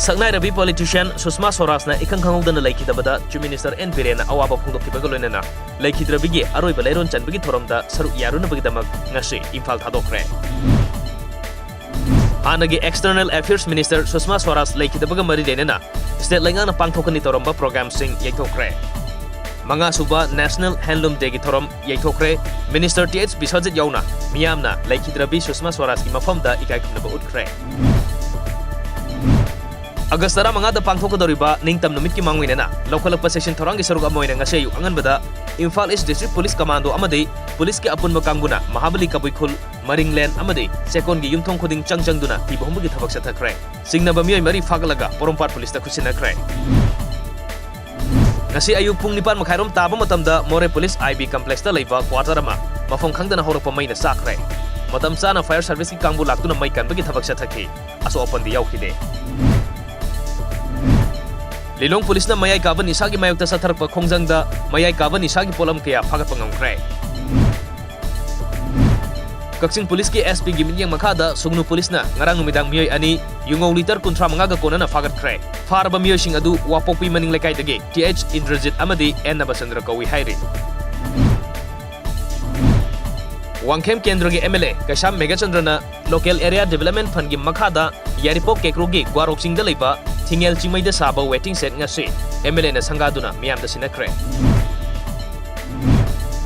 Saknai Rabi politician Susma Swaraj na ikang khangudana laikidabada Chief Minister N Biren na awaba phongdokkibaga loinana laikidrabigi aroiba leiron chanbagi thoromda saru yaruna bagidamak ngasi Imphal thadokre. Hanagi External Affairs Minister Susma Swaraj laikidabaga mari lenana state laingana pangthokani toromba program sing yaithokre. Manga suba National Handloom Day gi thorom yaithokre. Minister TH Biswajit yauna miyamna laikidrabi Susma Swaraj ki mafamda ikai khumnaba utkre. Agastara mangada pangthokadoriba ningtam numit ki mangwinena lokhalakpa section thorangi saruga moina ngaseyu anganbada Imphal East District Police Commando amadi police ki apunba kanguna Mahabali Kabuikhul Maringlen amadi second gi yumthong khoding changchangduna tibahumgi thabak sathakre singnaba miyoi mari fagalaga Porompat police ta khusinakre ngasi ayuk pung 9 makhairom taba matamda More Police IB complex ta leiba quarter ama mafam khangdana horakpa maina sakre matam sana fire service ki kangbu laktuna mai kanbagi thabak sathaki aso open di yaukide Lilong Police na mayay kaban isagi mayokta sa tharpa khongjangda mayay kaban isagi polam kaya phagatpa ngamkre. Kakching Police ki SP gi minyang makhada Sungnu Police na ngarang numidang miyoy ani yungong liter kuntra mangaga kona na phagatkhre. Farba miyoy sing adu wapokpi maning lekai dagi TH Indrajit amadi N Nabasandra kawi hairi. Wangkhem Kendra gi MLA Kasham Megachandra na Local Area Development Fund gi makhada Yaripok Kekro gi Gwarok singda leiba Tingel Chimai da Saba waiting set ngasi MLA na sangaduna miyam da sinakre.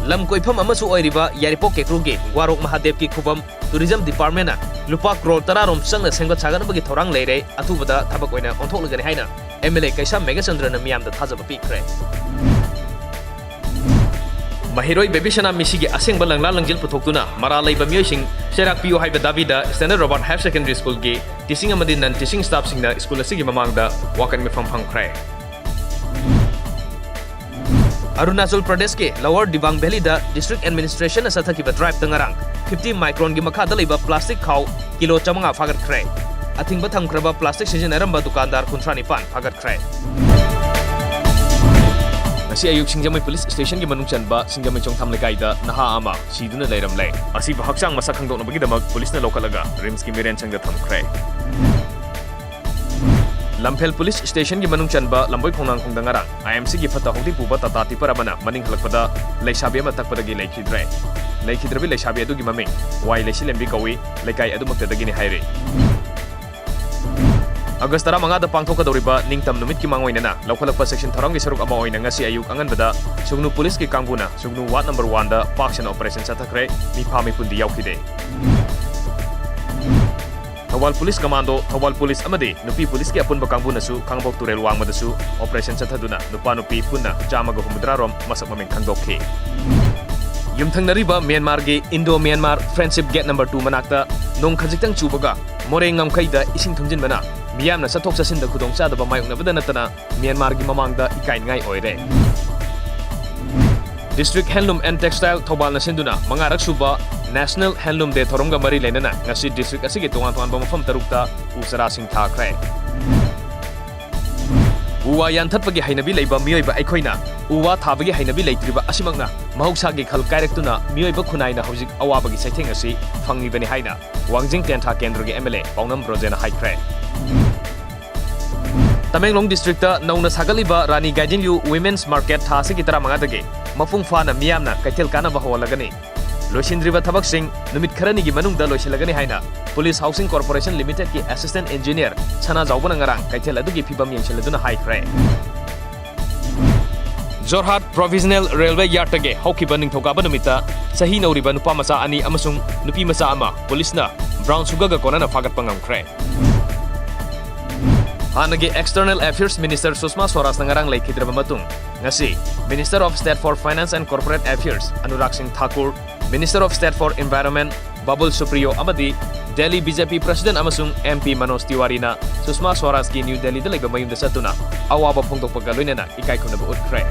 Lam koifam amasu oiriba Yaripok Kekro gi Gwarok Mahadev ki khubam Tourism Department na lupa crore tararom sangna sengba chagana bagi thorang leire atubada thabak oina onthoklagani haina MLA Kasham Megachandra na miyam da thajaba pikre. Mahiroi Bebishana Mishigi Asing Balangla Langjil Putoktuna, Maralay Bamyosing, Serak Pio Haiba Davida, Standard Robert High Secondary School Gi, Teaching Amadin and Teaching Staff Sing the School Sigi Mamangda, Wakan me from Pangkre. Arunachal Pradesh ke Lower Dibang Valley da District Administration Asathakiba Drive Tangarang, 50 micron gi makha daliba plastic khau kilo chamanga phagat khre. Athing bathang kraba plastic season aramba dukandar kuntrani pan phagat khre. Si ayuk Singjamai Police Station gi manung chanba Singjamai chongtham lekai da naha ama siduna leiram lei asi bahakchang masa khangdok nabagi damak police na lokalaga rims ki miren changda thamkhre Lamphel Police Station gi manung chanba lamboi khongang khongdangarang IMC gi phata hodi puba tata tiparamana maning halakpada leisabi ama takpada gi leikhidrebi leisabi adu gi maming wai leisilembi kawi lekai adu maktadagi ni haire Agastara mangada pangthokadoriba ningtam numit ki mangwainana lokhalakpa section thorangi saruk ama oina ngasi ayuk anganbada Sungnu Police ki kangbuna Sungnu Ward number 1 da Parks and Operation sathakre mi phami pundi yaukide Thawal Police Commando Thawal Police amadi nupi police ki apunba kangbuna su kangbok turel wangmadasu operation sathaduna nupa nupi punna jamaga humudra rom masak maming khangdokhi Yumthangnariba Myanmar gi Indo-Myanmar Friendship Gate number 2 manakta nong khajitang chubaga more ngamkhaida ising thumjinbana miyamna sathok sasin da khudong chadaba mayoknabada natana Myanmar gi mamangda ikain ngai oire District Handloom and Textile Thobal na sinduna mangarak suba National Handloom Day thoromga mari lenana ngasi district asigi tongan ba mafam tarukta usara sing thakre Uwa yanthatpagi hainabi leiba miyoiba aikhoina uwa thabagi hainabi leitriba asimangna mahoksagi khal kairektuna miyoiba khunaina hojik awabagi saitheng asi phangibani haina Wangjing Tentha Kendra gi MLA Paunam Brojena haikre Tamenglong District ta nauna sagaliba Rani Gaidinlu Women's Market thasi ki tara mangadagi mafung fana miyamna kaithel kana bahawalagani Loisindriba thabak sing numit kharani gi manungda loisilagani haina Police Housing Corporation Limited ki Assistant Engineer Chana Jaubana ngarang kaithel adugi phibam yengseladuna haikre Jorhat Provisional Railway Yard tage hokiba ningthokaba numita sahi nauriba nupa macha ani amasung nupi macha ama police na brown sugar ga konana fagat pangamkre Hanagi External Affairs Minister Susma Swaraj nangarang laikhidraba matung ngasi Minister of State for Finance and Corporate Affairs Anurag Singh Thakur Minister of State for Environment Babul Supriyo amadi Delhi BJP President amasung MP Manoj Tiwari na Susma Swaraj ki New Delhi da leiba mayumda satuna awaba phongdokpaga loinana ikai khunaba utkre